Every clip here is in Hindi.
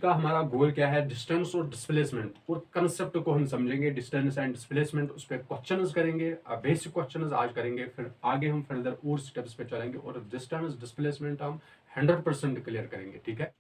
का हमारा गोल क्या है, डिस्टेंस और डिस्प्लेसमेंट और कंसेप्ट को हम समझेंगे, डिस्टेंस एंड डिस्प्लेसमेंट, उस पर क्वेश्चंस करेंगे, बेसिक क्वेश्चंस आज करेंगे, फिर आगे हम फर्दर और स्टेप्स पे चलेंगे और डिस्टेंस डिस्प्लेसमेंट हम 100% क्लियर करेंगे। ठीक है,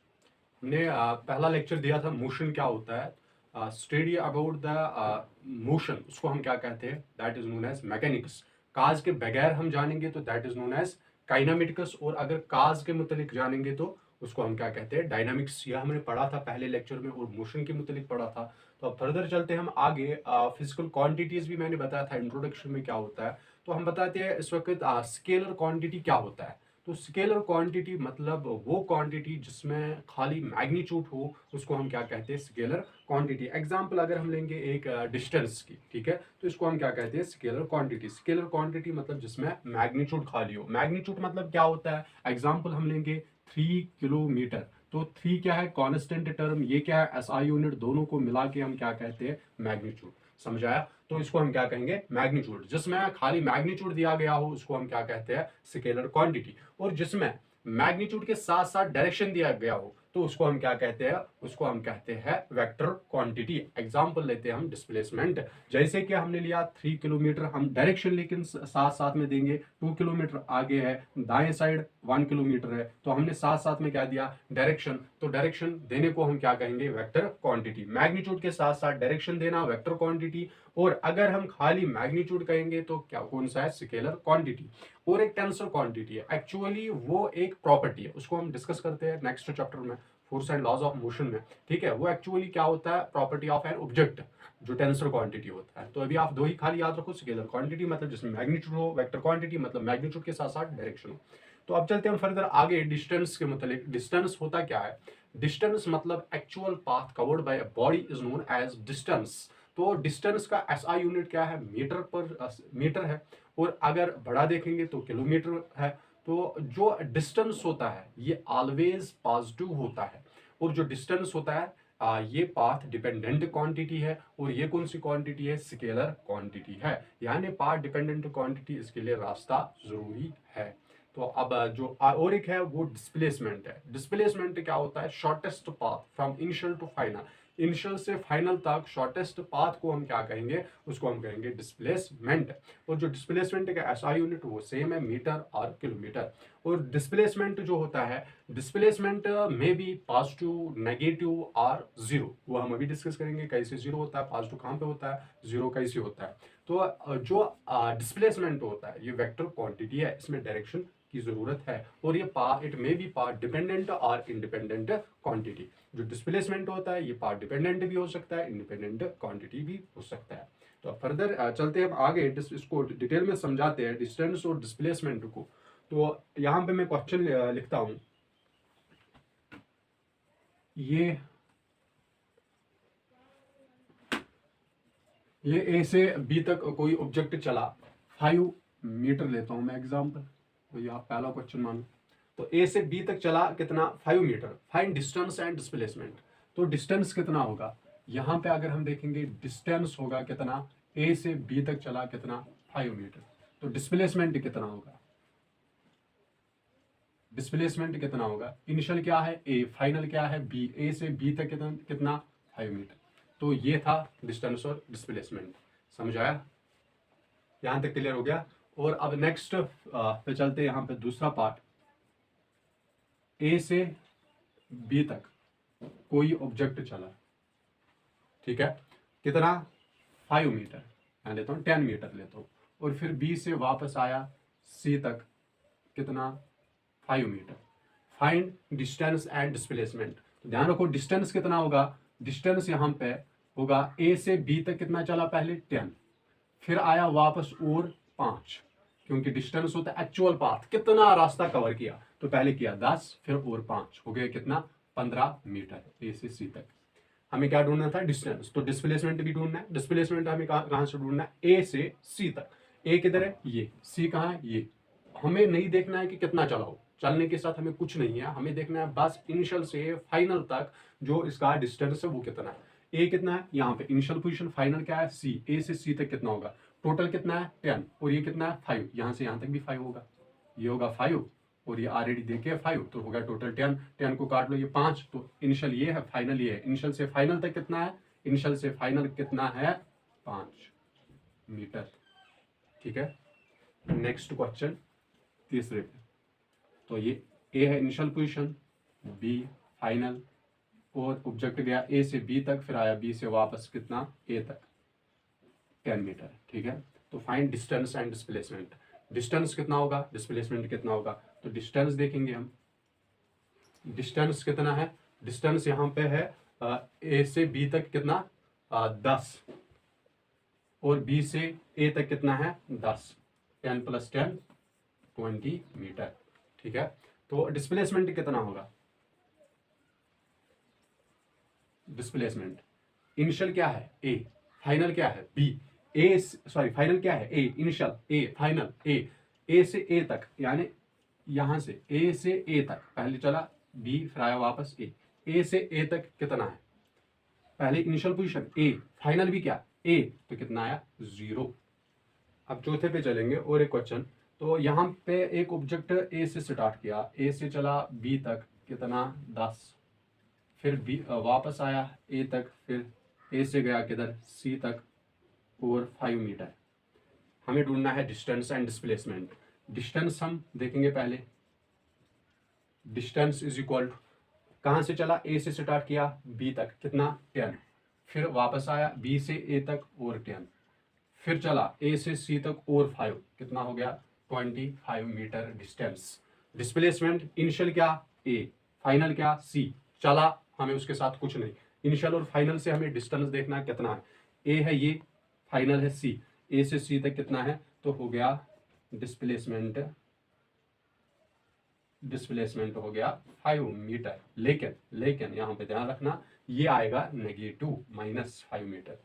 हमने पहला लेक्चर दिया था मोशन क्या होता है, स्टडी अबाउट द मोशन, उसको हम क्या कहते हैं, that is known as mechanics. Cause के बगैर हम जानेंगे तो that is known as kinematics, और अगर काज के मुतलिक जानेंगे तो उसको हम क्या कहते हैं, डायनामिक्स। यह हमने पढ़ा था पहले लेक्चर में और मोशन के मुतलिक पढ़ा था। तो अब फर्दर चलते हैं हम आगे। फिजिकल क्वांटिटीज भी मैंने बताया था इंट्रोडक्शन में क्या होता है, तो हम बताते हैं इस वक्त स्केलर क्वांटिटी क्या होता है। तो स्केलर क्वांटिटी मतलब वो क्वांटिटी जिसमें खाली मैग्नीट्यूड हो, उसको हम क्या कहते हैं, स्केलर क्वांटिटी। एग्जांपल अगर हम लेंगे एक डिस्टेंस की, ठीक है, तो इसको हम क्या कहते हैं, स्केलर क्वांटिटी। स्केलर क्वांटिटी मतलब जिसमें मैग्नीट्यूड खाली हो। मैग्नीट्यूड मतलब क्या होता है, एग्जांपल हम लेंगे 3 किलोमीटर। तो 3 क्या है, कांस्टेंट टर्म, ये क्या है, एसआई यूनिट, दोनों को मिला के हम क्या कहते हैं, मैग्नीट्यूड। समझाया? तो इसको हम क्या कहेंगे, मैग्नीट्यूड। जिसमें खाली मैग्नीट्यूड दिया गया हो उसको हम क्या कहते हैं, स्केलर क्वांटिटी। और जिसमें मैग्नीट्यूड के साथ साथ डायरेक्शन दिया गया हो तो उसको हम क्या कहते हैं, उसको हम कहते हैं वेक्टर क्वांटिटी। एग्जांपल लेते हैं हम डिस्प्लेसमेंट, जैसे कि हमने लिया 3 किलोमीटर, हम डायरेक्शन लेकिन साथ साथ में देंगे, 2 किलोमीटर आगे है, दाएं साइड 1 किलोमीटर है, तो हमने साथ साथ में क्या दिया, डायरेक्शन। तो डायरेक्शन देने को हम क्या कहेंगे, वेक्टर क्वांटिटी। मैग्नीट्यूड के साथ साथ डायरेक्शन देना वेक्टर क्वांटिटी, और अगर हम खाली मैग्नीट्यूड कहेंगे तो क्या, कौन सा है, स्केलर क्वांटिटी। और एक टेंसर क्वांटिटी है, एक्चुअली वो एक प्रॉपर्टी है, उसको हम डिस्कस करते हैं नेक्स्ट चैप्टर में, force and laws of motion में। ठीक है, वो एक्चुअली क्या होता है, प्रॉपर्टी ऑफ एन ऑब्जेक्ट, जो टेंसर क्वांटिटी होता है। तो अभी आप दो ही खाली याद रखो, स्केलर क्वांटिटी मतलब जिसमें मैग्नीट्यूड हो, वेक्टर क्वांटिटी मतलब मैग्नीट्यूड के साथ साथ डायरेक्शन हो। तो अब चलते हैं फर्दर आगे डिस्टेंस के मतलब। डिस्टेंस होता क्या है, डिस्टेंस मतलब actual path covered by a body is known as distance. तो डिस्टेंस का एसआई यूनिट क्या है, मीटर पर मीटर है, और अगर बड़ा देखेंगे तो किलोमीटर है। तो जो डिस्टेंस होता है ये ऑलवेज पॉजिटिव होता है, और जो डिस्टेंस होता है ये पाथ डिपेंडेंट क्वांटिटी है, और ये कौन सी क्वांटिटी है, स्केलर क्वांटिटी है। यानी पाथ डिपेंडेंट क्वांटिटी, इसके लिए रास्ता जरूरी है। तो अब जो और एक है वो डिस्प्लेसमेंट है। डिस्प्लेसमेंट क्या होता है, shortest path from initial to final, initial से फाइनल तक शॉर्टेस्ट पाथ को हम क्या कहेंगे, उसको हम कहेंगे डिस्प्लेसमेंट। और जो डिस्प्लेसमेंट का एसआई यूनिट वो सेम है, मीटर और किलोमीटर। और डिस्प्लेसमेंट जो होता है, डिस्प्लेसमेंट में भी पॉजिटिव, नेगेटिव और जीरो, वो हम अभी डिस्कस करेंगे, कैसे जीरो होता है, पॉजिटिव कहाँ पे होता है, जीरो कैसे होता है। तो जो डिस्प्लेसमेंट होता है ये वेक्टर क्वांटिटी है, इसमें डायरेक्शन की जरूरत है, और ये it may be part dependent और इंडिपेंडेंट क्वांटिटी। जो डिस्प्लेसमेंट होता है ये पार्ट डिपेंडेंट भी हो सकता है, इंडिपेंडेंट क्वांटिटी भी हो सकता है। तो फर्दर चलते हैं आगे, इसको डिटेल में समझाते हैं डिस्टेंस और डिस्प्लेसमेंट को। तो यहाँ पे मैं क्वेश्चन लिखता हूँ, ये ए से बी तक कोई ऑब्जेक्ट चला, 5 मीटर लेता हूं मैं एग्जांपल, तो ये आप पहला क्वेश्चन मानो। तो ए से बी तक चला कितना, 5 metre. Find distance and displacement. तो डिस्टेंस कितना होगा, यहाँ पे अगर हम देखेंगे डिस्टेंस होगा कितना, ए से बी तक चला कितना, 5 मीटर। तो डिस्प्लेसमेंट कितना होगा, डिस्प्लेसमेंट कितना होगा, इनिशियल क्या है ए, फाइनल क्या है बी, ए से बी तक कितना कितना 5 मीटर। तो ये था डिस्टेंस और डिस्प्लेसमेंट। समझ आया, यहां तक क्लियर हो गया। और अब नेक्स्ट पे चलते हैं, यहां पे दूसरा पार्ट, ए से बी तक कोई ऑब्जेक्ट चला, ठीक है, कितना, 5 मीटर, मैं लेता हूं 10 मीटर लेता हूं, और फिर बी से वापस आया सी तक कितना, 5 metre. Find distance and displacement. तो ध्यान रखो डिस्टेंस कितना होगा, डिस्टेंस यहां पे होगा ए से बी तक कितना चला, पहले 10, फिर आया वापस और 5, क्योंकि डिस्टेंस होता है एक्चुअल पाथ, कितना रास्ता कवर किया, तो पहले किया 10, फिर और 5, हो गया कितना, 15 मीटर ए से सी तक। हमें क्या ढूंढना था, डिस्टेंस। तो डिस्प्लेसमेंट भी ढूंढना है, डिस्प्लेसमेंट हमें कहां से ढूंढना है, ए से सी तक। ए किधर है, ये, सी कहां है, ये। हमें नहीं देखना है कि कितना चला हो, चलने के साथ हमें कुछ नहीं है, हमें देखना है बस इनिशियल से फाइनल तक जो इसका डिस्टेंस है वो कितना है। ए कितना है, यहाँ पे इनिशियल पोजीशन, फाइनल क्या है सी, ए से सी तक कितना होगा, टोटल कितना है 10, और ये कितना है 5, यहाँ से यहाँ तक भी 5 होगा, ये होगा 5, और ये ऑलरेडी देखे 5, तो होगा टोटल 10। 10 को काट लो, ये 5, तो इनिशियल ये है, फाइनल ये है। इनिशियल से फाइनल तक कितना है? इनिशियल से फाइनल कितना है? 5 मीटर। ठीक है, नेक्स्ट क्वेश्चन तीसरे पे। तो ये ए है इनिशियल पोजीशन, बी फाइनल, और ऑब्जेक्ट गया ए से बी तक, फिर आया बी से वापस कितना? ए तक, 10 मीटर। ठीक है, तो find distance and displacement. Distance कितना होगा, डिस्प्लेसमेंट कितना होगा? तो डिस्टेंस देखेंगे हम, डिस्टेंस कितना है? डिस्टेंस यहाँ पे है ए से बी तक कितना? 10, और बी से ए तक कितना है? 10। 10 + 10 20 मीटर। ठीक है, तो डिस्प्लेसमेंट कितना होगा? डिस्प्लेसमेंट इनिशियल क्या है? ए, फाइनल क्या है? बी। ए सॉरी, फाइनल क्या है? ए, इनिशियल ए, फाइनल ए से ए तक, यानी यहां से ए से ए तक, पहले चला बी, फिर आया वापस ए से ए तक कितना है? पहले इनिशियल पोजीशन ए, फाइनल भी क्या? ए, तो कितना आया? 0। अब चौथे पे चलेंगे, और एक क्वेश्चन। तो यहाँ पे एक ऑब्जेक्ट ए से स्टार्ट किया, ए से चला बी तक, कितना? 10, फिर बी वापस आया ए तक, फिर ए से गया किधर? सी तक, और 5 मीटर। हमें ढूंढना है डिस्टेंस एंड डिस्प्लेसमेंट। डिस्टेंस हम देखेंगे पहले, डिस्टेंस इज इक्वल टू, कहाँ से चला? ए से स्टार्ट किया बी तक, कितना? 10, फिर वापस आया बी से ए तक और 10, फिर चला ए से सी तक और 5, कितना हो गया? 25 मीटर डिस्टेंस। डिस्प्लेसमेंट इनिशियल क्या? ए, फाइनल क्या? सी। चला, हमें उसके साथ कुछ नहीं। इनिशियल और फाइनल से हमें डिस्टेंस देखना है कितना है। ए है ये, फाइनल है सी, ए से सी तक कितना है? तो हो गया डिस्प्लेसमेंट हो गया 5 मीटर। लेकिन यहाँ पे ध्यान रखना, ये आएगा नेगेटिव, -5 मीटर।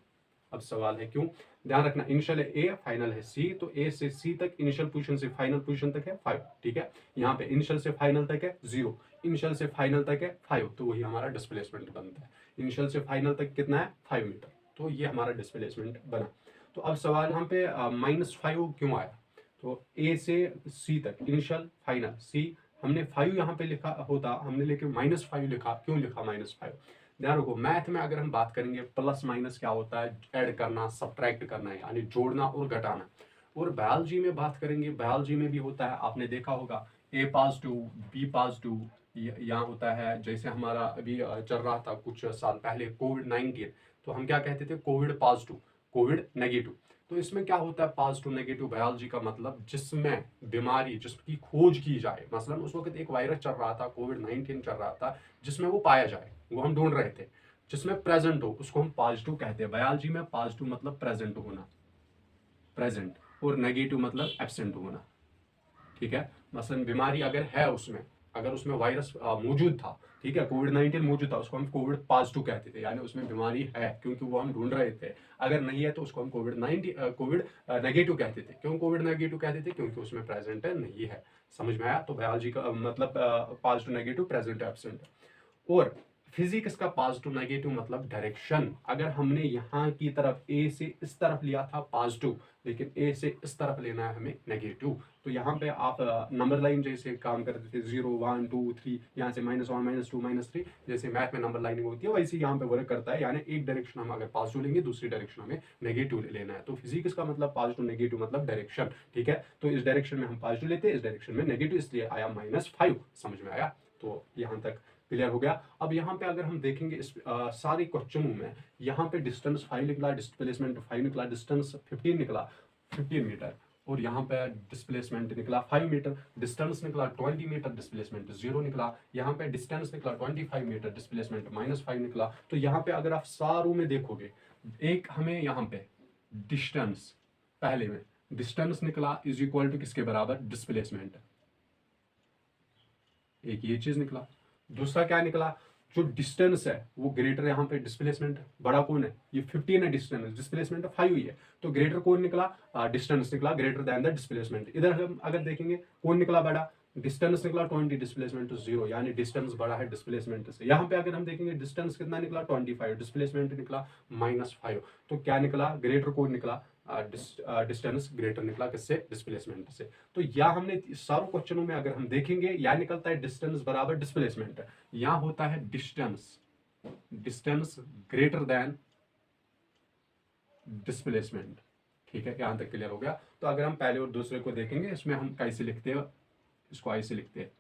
अब सवाल है क्यों? ध्यान रखना, इनिशियल है ए, फाइनल है सी, तो ए से सी तक इनिशियल पोजीशन से फाइनल पोजीशन तक है 5। ठीक है, यहाँ पे इनिशियल से फाइनल तक है 0, इनिशियल से फाइनल तक है 5, तो वही हमारा डिस्प्लेसमेंट बनता है। इनिशियल से फाइनल तक कितना है? 5 मीटर, तो ये हमारा डिस्प्लेसमेंट बना। तो अब सवाल यहाँ पे -5 क्यों आया? तो ए से सी तक इनिशियल, फाइनल, सी, हमने 5 यहाँ पे लिखा होता, हमने लेकिन -5 लिखा। क्यों लिखा -5? ध्यान रखो, मैथ में अगर हम बात करेंगे, प्लस माइनस क्या होता है? ऐड करना, सब्ट्रैक्ट करना, यानी जोड़ना और घटाना। और बायोलॉजी में बात करेंगे, बायोलॉजी में भी होता है, आपने देखा होगा, ए पॉजिटिव, बी पॉजिटिव, यहाँ होता है। जैसे हमारा अभी चल रहा था कुछ साल पहले कोविड-19, तो हम क्या कहते थे? Covid positive, Covid negative. तो इसमें क्या होता है? पॉजिटिव नेगेटिव बायोलॉजी का मतलब जिसमें बीमारी, जिसकी खोज की जाए। मसलन उस वक्त एक वायरस चल रहा था, कोविड-19 चल रहा था, जिसमें वो पाया जाए, वो हम ढूंढ रहे थे, जिसमें प्रेजेंट हो, उसको हम पॉजिटिव कहते हैं। बायोलॉजी में पॉजिटिव मतलब प्रेजेंट होना, प्रेजेंट, और नेगेटिव मतलब एब्सेंट होना। ठीक है, मसलन बीमारी अगर है उसमें, अगर उसमें वायरस मौजूद था, ठीक है, कोविड-19 मौजूद था, उसको हम कोविड पॉजिटिव कहते थे, यानी उसमें बीमारी है, क्योंकि वो हम ढूंढ रहे थे। अगर नहीं है तो उसको हम कोविड नेगेटिव कहते थे। क्यों कोविड नेगेटिव कहते थे? क्योंकि उसमें प्रेजेंट नहीं है। समझ में आया? तो बायोलॉजी का मतलब पॉजिटिव नेगेटिव, प्रेजेंट एब्सेंट। और फिजिक्स का पॉजिटिव नेगेटिव मतलब डायरेक्शन। अगर हमने यहाँ की तरफ ए से इस तरफ लिया था पॉजिटिव, लेकिन ए से इस तरफ लेना है हमें नेगेटिव, तो यहाँ पे आप नंबर लाइन जैसे काम करते थे, 0 1 2 3, यहाँ से -1 -2 -3, जैसे मैथ में नंबर लाइनिंग होती है, वैसे यहाँ पे वर्क करता है। यानी एक डायरेक्शन हम अगर पॉजिटिव लेंगे, दूसरी डायरेक्शन हमें नेगेटिव लेना है। तो फिजिक्स का मतलब पॉजिटिव नेगेटिव मतलब डायरेक्शन। ठीक है, तो इस डायरेक्शन में हम पॉजिटिव लेते हैं, इस डायरेक्शन में नेगेटिव, इसलिए आया -5। समझ में आया? तो यहाँ तक क्लियर हो गया। अब यहाँ पे अगर हम देखेंगे इस सारे क्वेश्चनों में, यहाँ पे डिस्टेंस 5 निकला, डिस्प्लेसमेंट 5 निकला, डिस्टेंस 15 निकला, 15 मीटर, और यहाँ पे डिस्प्लेसमेंट निकला 5 मीटर, डिस्टेंस निकला 20 मीटर, डिस्प्लेसमेंट 0 निकला। यहाँ पे डिस्टेंस निकला 25 मीटर, डिस्प्लेसमेंट -5 निकला। तो यहाँ पे अगर आप सारों में देखोगे, एक हमें यहाँ पे डिस्टेंस, पहले में डिस्टेंस निकला इज इक्वल टू किसके बराबर? डिस्प्लेसमेंट। एक ये चीज निकला। दूसरा क्या निकला? जो डिस्टेंस है वो ग्रेटर, यहाँ पे डिस्प्लेसमेंट बड़ा कौन है? ये 15 है डिस्टेंस, डिस्प्लेसमेंट 5 ही है, तो ग्रेटर कौन निकला? डिस्टेंस निकला ग्रेटर देन द डिस्प्लेसमेंट। इधर हम अगर देखेंगे कौन निकला बड़ा? डिस्टेंस निकला 20, डिस्प्लेसमेंट 0, यानी डिस्टेंस बड़ा है डिस्प्लेसमेंट से। यहाँ पे अगर हम देखेंगे डिस्टेंस कितना निकला? 25, डिस्प्लेसमेंट निकला -5, तो क्या निकला? ग्रेटर कौन निकला? डिस्टेंस ग्रेटर निकला किससे, डिस्प्लेसमेंट से। तो यहाँ हमने सारों क्वेश्चनों में अगर हम देखेंगे यहाँ निकलता है डिस्टेंस बराबर डिस्प्लेसमेंट, यहाँ होता है डिस्टेंस ग्रेटर देन डिस्प्लेसमेंट। ठीक है, यहाँ तक क्लियर हो गया। तो अगर हम पहले और दूसरे को देखेंगे इसमें हम कैसे लिखते हैं, इसको ऐसे लिखते हैं।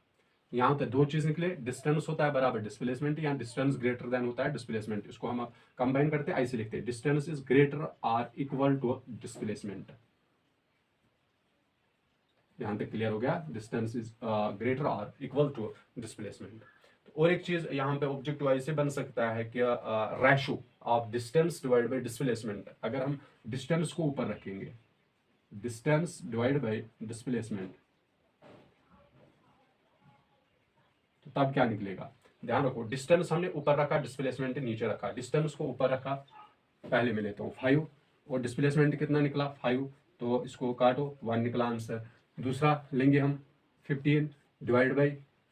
यहाँ होता है दो चीज निकले, डिस्टेंस होता है बराबर डिस्प्लेसमेंट, यहाँ डिस्टेंस ग्रेटर देन होता है डिस्प्लेसमेंट। इसको हम कंबाइन करते हैं, ऐसे लिखते हैं distance is greater or equal to displacement. यहाँ तक क्लियर हो गया, distance is greater or equal to displacement. और एक चीज यहाँ पे ऑब्जेक्टिव ऐसे बन सकता है कि ratio of distance divide by displacement. अगर हम डिस्टेंस को ऊपर रखेंगे, डिस्टेंस डिवाइड बाई डिस्प्लेसमेंट, तो तब क्या निकलेगा, ध्यान रखो डिस्टेंस हमने ऊपर रखा, डिस्प्लेसमेंट नीचे रखा। डिस्टेंस को ऊपर रखा, पहले मैं लेता हूँ 5 और डिस्प्लेसमेंट कितना निकला 5, तो इसको काटो 1 निकला आंसर। दूसरा लेंगे हम 15 डिवाइड बाई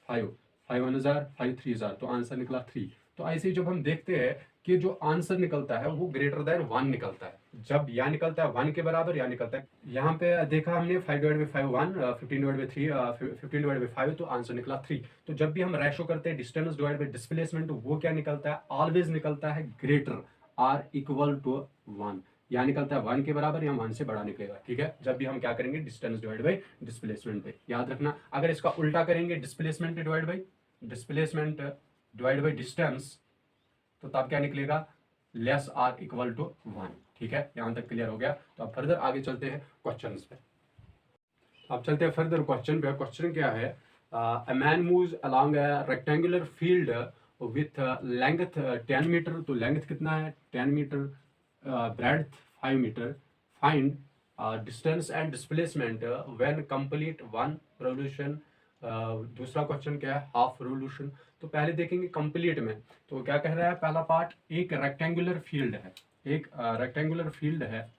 5, 5 1 हज़ार 5 3 हज़ार, तो आंसर निकला 3। तो ऐसे ही जब हम देखते हैं कि जो आंसर निकलता है वो ग्रेटर देन 1 निकलता है, जब या निकलता है 1 के बराबर या निकलता है, यहाँ पे देखा हमने 5 divide by 5 1, 15 divide by 3 15 divide by 5, तो आंसर निकला 3। तो जब भी हम रेशो करते हैं डिस्टेंस डिवाइड बाई डिस्प्लेसमेंट, वो क्या निकलता है, ऑलवेज निकलता है ग्रेटर आर इक्वल टू 1, या निकलता है 1 के बराबर या 1 से बड़ा निकलेगा। ठीक है, जब भी हम क्या करेंगे डिस्टेंस डिवाइड बाई डिस्प्लेसमेंट पे, याद रखना। अगर इसका उल्टा करेंगे डिस्प्लेसमेंट डिवाइड बाई डिस्टेंस, तो तब क्या निकलेगा, लेस आर इक्वल टू 1। ठीक है, यहां तक क्लियर हो गया। तो अब फर्दर आगे चलते हैं क्वेश्चंस पे। अब चलते हैं फर्दर क्वेश्चन पे। क्वेश्चन क्या है, a man moves along a rectangular field with length 10 metre. तो लेंथ कितना है 10 metre, breadth 5 metre. Find distance and displacement when complete 1 revolution. दूसरा क्वेश्चन क्या है, हाफ रेवोल्यूशन। तो पहले देखेंगे कंप्लीट में, तो क्या कह रहा है, पहला पार्ट एक रेक्टेंगुलर फील्ड है, एक रेक्टेंगुलर फील्ड है,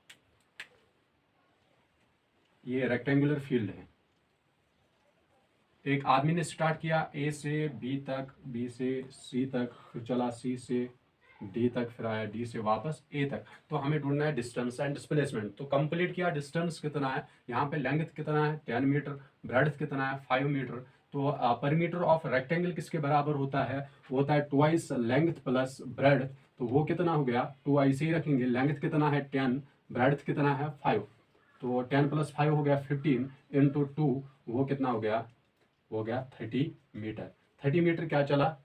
ये रेक्टेंगुलर फील्ड है। एक आदमी ने स्टार्ट किया ए से बी तक, बी से सी तक, फिर चला सी से डी तक, फिर आया डी से वापस ए तक। तो हमें ढूंढना है डिस्टेंस एंड डिस्प्लेसमेंट। तो कंप्लीट किया, डिस्टेंस कितना है, यहाँ पे लेंथ कितना है 10 मीटर, ब्रेड्थ कितना है 5 मीटर। तो पर मीटर ऑफ रेक्टेंगल किसके बराबर होता है, वो होता है ट्वाइस लेंथ प्लस ब्रेड। तो वो कितना हो गया, 2 ऐसे ही रखेंगे। लेंथ कितना है 10, ब्रेड्थ कितना है 5, तो 10 + 5 हो गया 15 इंटू 2, वो कितना हो गया, हो गया 30 मीटर। 30 मीटर क्या चला,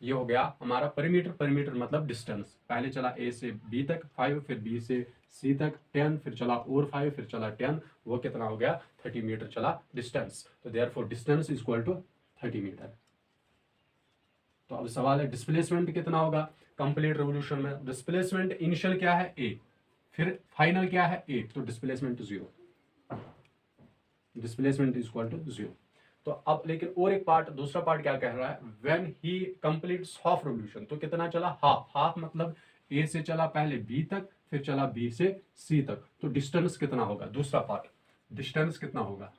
ये हो गया हमारा पर मीटर मतलब डिस्टेंस। पहले चला ए से बी तक 5, फिर बी से सी तक 10, फिर चला और 5, फिर चला 10, वो कितना हो गया 30 मीटर चला डिस्टेंस। तो therefore distance is equal to 30 metre. तो अब सवाल है डिस्प्लेसमेंट कितना होगा कंप्लीट रेवोल्यूशन में। डिस्प्लेसमेंट इनिशियल क्या है ए, फिर फाइनल क्या है ए, तो displacement 0, displacement is equal to 0। तो अब लेकिन और एक पार्ट, दूसरा पार्ट क्या कह रहा है, when he completes half revolution. तो कितना चला, हाफ मतलब ए से चला पहले बी तक, फिर चला बी से सी तक। तो डिस्टेंस कितना होगा, दूसरा पार्ट डिस्टेंस कितना होगा,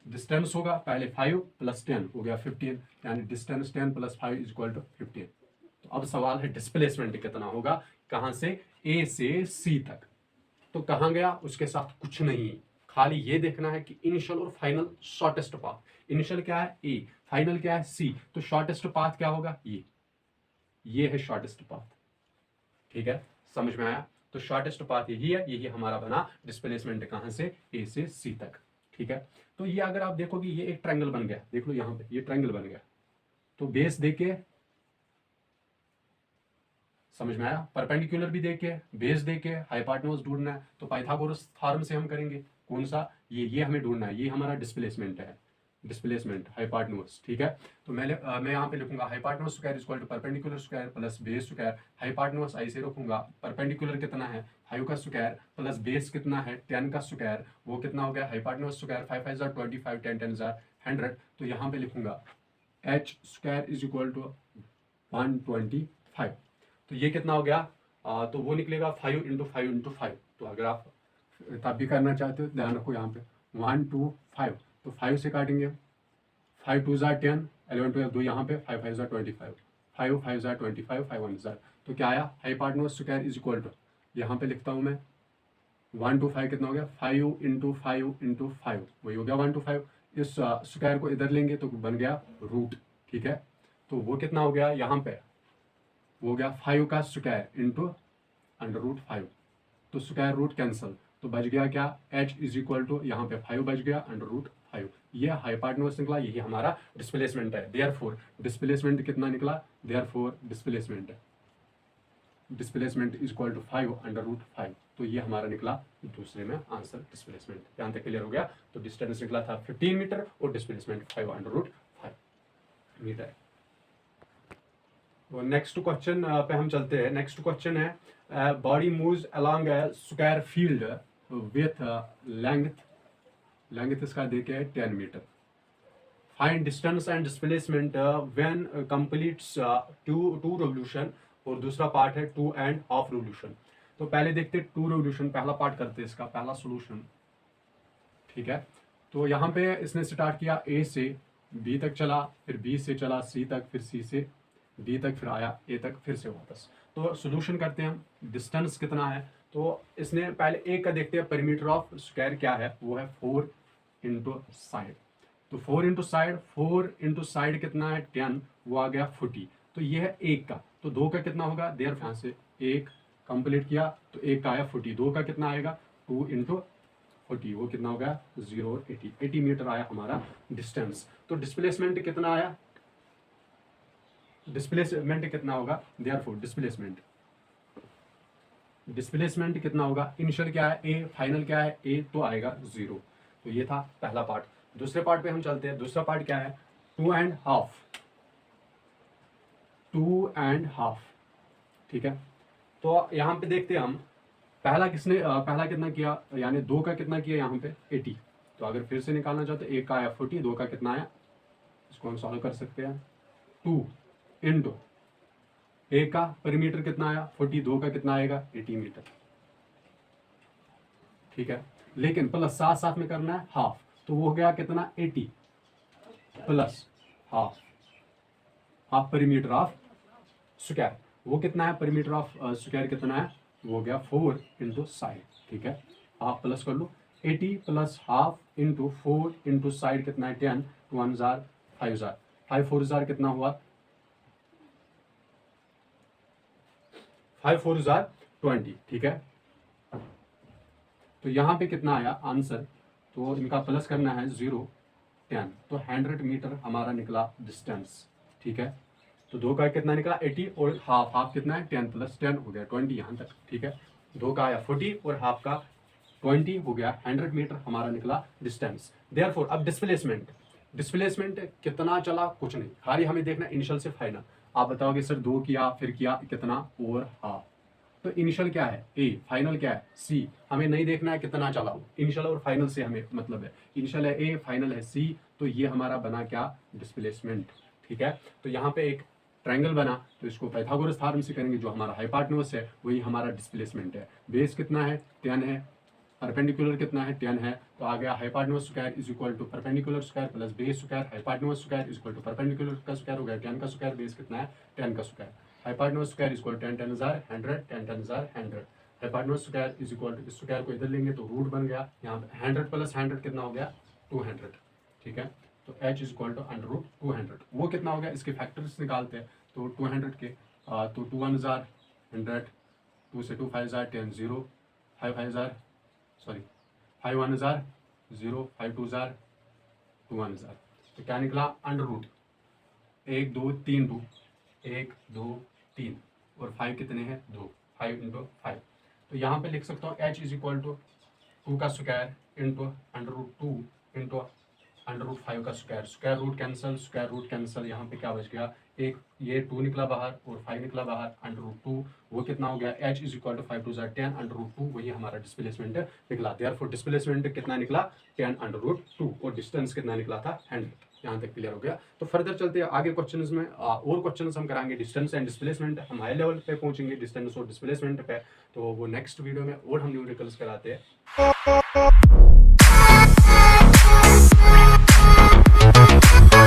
डिस्टेंस होगा पहले 5 + 10 हो गया 15, यानी डिस्टेंस 10 + 5 इज इक्वल टू 15। तो अब सवाल है डिस्प्लेसमेंट कितना होगा, कहां से ए से सी तक। तो कहां गया, उसके साथ कुछ नहीं, खाली ये देखना है कि इनिशियल और फाइनल शॉर्टेस्ट पाथ। इनिशियल क्या है ए, फाइनल क्या है सी, तो शॉर्टेस्ट पाथ क्या होगा, ये है शॉर्टेस्ट पाथ। ठीक है, समझ में आया। तो शॉर्टेस्ट पाथ यही है, यही हमारा बना डिस्प्लेसमेंट कहां से ए से सी तक। ठीक है, तो ये अगर आप देखोगे ये एक ट्रायंगल बन गया, देख लो यहां पे ये ट्रायंगल बन गया। तो बेस देके समझ में आया, परपेंडिकुलर भी देके, बेस देके, हाइपोटेन्यूज ढूंढना है। तो पाइथागोरस थ्योरम से हम करेंगे, कौन सा, ये हमें ढूंढना है, ये हमारा डिस्प्लेसमेंट है, डिस्प्लेसमेंट हाइपोटेन्यूज। ठीक है, तो मैं यहाँ पे लिखूंगा hypotenuse square equal to perpendicular square plus base square. Hypotenuse ऐसे रखूंगा, परपेंडिकुलर कितना है 5 का स्क्वायर प्लस बेस कितना है 10 का स्क्वायर, वो कितना हो गया हाइपोटेन्यूज स्क्वायर 5 5 25, 10 10 100। तो यहाँ पे लिखूंगा h square is equal to 125। तो ये कितना हो गया, तो वो निकलेगा 5 × 5 × 5। तो अगर आप तब भी करना चाहते हो ध्यान रखो यहाँ पे 1 2 5, तो 5 से काटेंगे, 5 2 = 10, 11 12 2 यहाँ पे 5 5 25, 5 5 25, 5 1 तो क्या आया hypotenuse square is equal to, यहाँ पे लिखता हूँ मैं 1 to 5 कितना हो गया 5 इंटू 5 इंटू 5, वही हो गया 1 to 5। इस स्क्वायर को इधर लेंगे तो बन गया रूट, ठीक है। तो वो कितना हो गया यहाँ पे, वो हो गया 5 का स्क्वायर इंटू अंडर रूट 5, तो स्क्वायर रूट कैंसिल, तो बच गया क्या h इज इक्वल टू यहाँ पे 5 बच गया अंडर रूट 5। ये हाइपोटेन्यूज निकला, यही हमारा डिस्प्लेसमेंट है। देयरफॉर डिस्प्लेसमेंट कितना निकला, therefore displacement is equal to 5 under root 5। तो ये हमारा निकला दूसरे में आंसर डिस्प्लेसमेंट। यहाँ तक क्लियर हो गया। तो डिस्टेंस निकला था 15 मीटर और displacement 5 under root 5 metre. Next question पे हम चलते हैं। नेक्स्ट क्वेश्चन है body moves along a square field with length इसका देखे 10 metre. Find distance and displacement when completes two revolution, और दूसरा पार्ट है 2.5 रिवोल्यूशन। तो पहले देखते 2 रिवोल्यूशन, पहला पार्ट करते हैं इसका, पहला सोल्यूशन, ठीक है। तो यहाँ पे इसने स्टार्ट किया A से B तक चला, फिर B से चला C तक, फिर C से D तक, फिर आया A तक, फिर से वापस। तो सोल्यूशन करते हैं हम, डिस्टेंस कितना है। तो इसने पहले A का देखते हैं, पेरीमीटर ऑफ स्क्वायर क्या है, वो है 4 इंटू साइड। तो 4 इंटू साइड, 4 इंटू साइड कितना है 10, वो आ गया 40। तो ये है 1 का, तो 2 का कितना होगा, देयर यहाँ से 1 कंप्लीट किया तो 1 का आया 40, 2 का कितना आएगा 2 इंटू 40, वो कितना होगा 0 और 80 मीटर आया हमारा डिस्टेंस। तो डिस्प्लेसमेंट कितना आया, डिस्प्लेसमेंट कितना होगा, देयरफॉर डिस्प्लेसमेंट कितना होगा, इनिशियल क्या है A, फाइनल क्या है A, तो आएगा 0। तो ये था पहला पार्ट। दूसरे पार्ट पे हम चलते हैं। दूसरा पार्ट क्या है 2.5, ठीक है। तो यहाँ पे देखते हैं हम, पहला कितना किया, यानी 2 का कितना किया यहाँ पे 80। तो अगर फिर से निकालना चाहते 1 का आया 40, 2 का कितना आया, इसको हम सॉल्व कर सकते हैं। 2 इंटू 1 का पेरीमीटर कितना आया 40, 2 का कितना आएगा 80 मीटर, ठीक है। लेकिन प्लस साथ साथ में करना है हाफ, तो वो हो गया कितना 80 plus half perimeter of square, वो कितना है पेरीमीटर ऑफ स्क्वायर कितना है, वो हो गया 4 इंटू साइड, ठीक है। हाफ प्लस कर लो, 80 plus half into 4 into side कितना है 10, 1 जार 5 जार 5 4 जार कितना हुआ 5 4 जार 20, ठीक है। तो यहाँ पे कितना आया आंसर, तो इनका प्लस करना है 0 10, तो 100 मीटर हमारा निकला डिस्टेंस, ठीक है। तो 2 का कितना निकला 80 और हाफ कितना है 10 प्लस 10 हो गया 20 यहाँ तक, ठीक है। 2 का आया 40 और हाफ का 20 हो गया 100 मीटर हमारा निकला डिस्टेंस। देयरफॉर अब डिस्प्लेसमेंट कितना चला कुछ नहीं, खाली हमें देखना इनिशियल से फाइनल। आप बताओगे सर 2 किया फिर किया कितना और हाफ, तो इनिशियल क्या है A, फाइनल क्या है C, हमें नहीं देखना है कितना चला, इनिशियल और फाइनल से हमें मतलब है, इनिशियल है A, फाइनल है C, तो ये हमारा बना क्या डिस्प्लेसमेंट, ठीक है। तो यहाँ पे एक ट्रायंगल बना, तो इसको पाइथागोरस थ्योरम से करेंगे, जो हमारा हाइपोटेन्यूज है वही हमारा डिस्प्लेसमेंट है। बेस कितना है 10 है, परपेंडिकुलर कितना है 10 है, तो आ गया hypotenuse square is equal to perpendicular square plus base square, hypotenuse square is equal to perpendicular का स्क्वायर हो गया 10 का स्क्वायर, बेस कितना है 10 का square, hypotenuse square is equal to 10 10 हज़ार 100 10 10 हज़ार 100, hypotenuse square is equal to, इस स्क्वायर को इधर लेंगे तो रूट बन गया, यहाँ पे 100 प्लस 100 कितना हो गया 200, ठीक है। तो h is equal to under root 200, वो कितना हो गया, इसके फैक्टर्स निकालते हैं। तो 200 के तो 2 1 हज़ार 100, 2 से 2 5 हज़ार 10 0, 5 1 हज़ार 0, 5 2 हज़ार 2 1 हज़ार, तो क्या निकला अंडर रूट 1 2 3 2 1 2 3 और 5 कितने हैं 2, 5 इंटू 5। तो यहाँ पे लिख सकता हूँ h इज इक्वल टू 2 का square into under root 2 into under root 5 का स्क्वायर, स्क्वायर रूट कैंसिल, यहाँ पे क्या बच गया एक, ये 2 निकला बाहर और 5 निकला बाहर, अंडर रूट 2 वो कितना हो गया h is equal to 5 2 10 under root 2, वही हमारा डिस्प्लेसमेंट निकला। देयरफॉर डिस्प्लेसमेंट कितना निकला 10 अंडर रूट 2 और डिस्टेंस कितना निकला था 100। यहाँ तक क्लियर हो गया। तो फर्दर चलते हैं आगे क्वेश्चंस में, और क्वेश्चंस हम कराएंगे डिस्टेंस एंड डिस्प्लेसमेंट, हम हाई लेवल पे पहुंचेंगे डिस्टेंस और डिस्प्लेसमेंट पे, तो वो नेक्स्ट वीडियो में और हम न्यूमेरिकल्स कराते हैं।